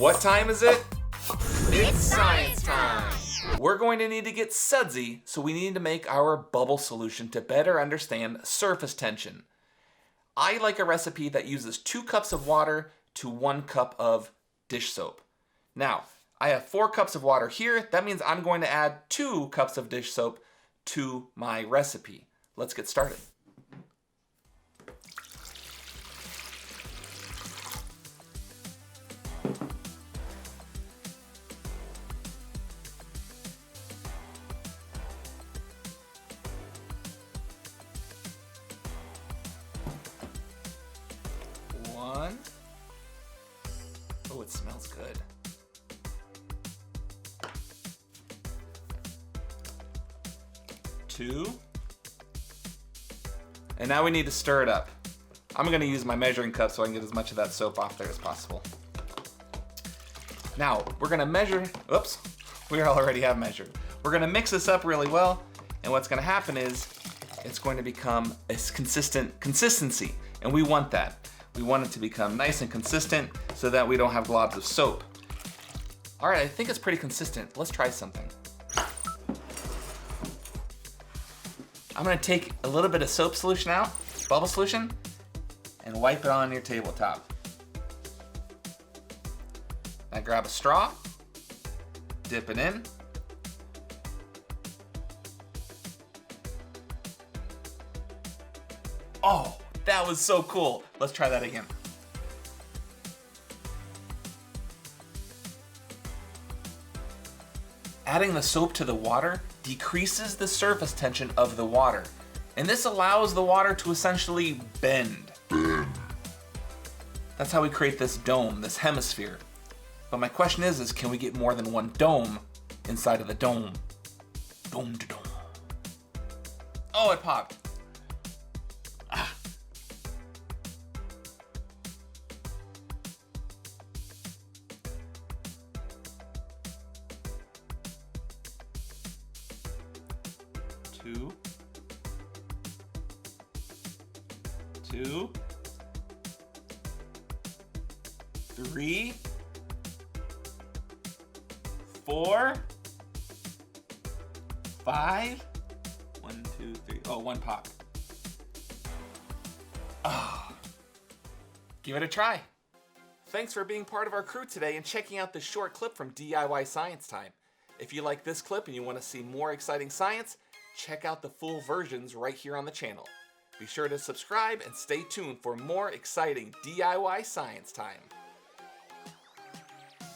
What time is it? It's science time! We're going to need to get sudsy, so we need to make our bubble solution to better understand surface tension. I like a recipe that uses 2 cups of water to 1 cup of dish soap. Now, I have 4 cups of water here. That means I'm going to add 2 cups of dish soap to my recipe. Let's get started. One. Oh, it smells good. 2. And now we need to stir it up. I'm gonna use my measuring cup so I can get as much of that soap off there as possible. Now, we're gonna measure, oops, we already have measured. We're gonna mix this up really well, and what's gonna happen is it's going to become a consistent consistency, and we want that. We want it to become nice and consistent so that we don't have globs of soap. All right, I think it's pretty consistent. Let's try something. I'm gonna take a little bit of soap solution out, bubble solution, and wipe it on your tabletop. Now grab a straw, dip it in. Oh, that was so cool. Let's try that again. Adding the soap to the water decreases the surface tension of the water, and this allows the water to essentially bend. That's how we create this dome, this hemisphere. But my question is can we get more than one dome inside of the dome? Dome to dome. Oh, it popped. Ah. Two. 3, 4, 5. 1, 2, 3. Oh, 1 pop. Oh. Give it a try. Thanks for being part of our crew today and checking out this short clip from DIY Science Time. If you like this clip and you want to see more exciting science, check out the full versions right here on the channel. Be sure to subscribe and stay tuned for more exciting DIY Science Time.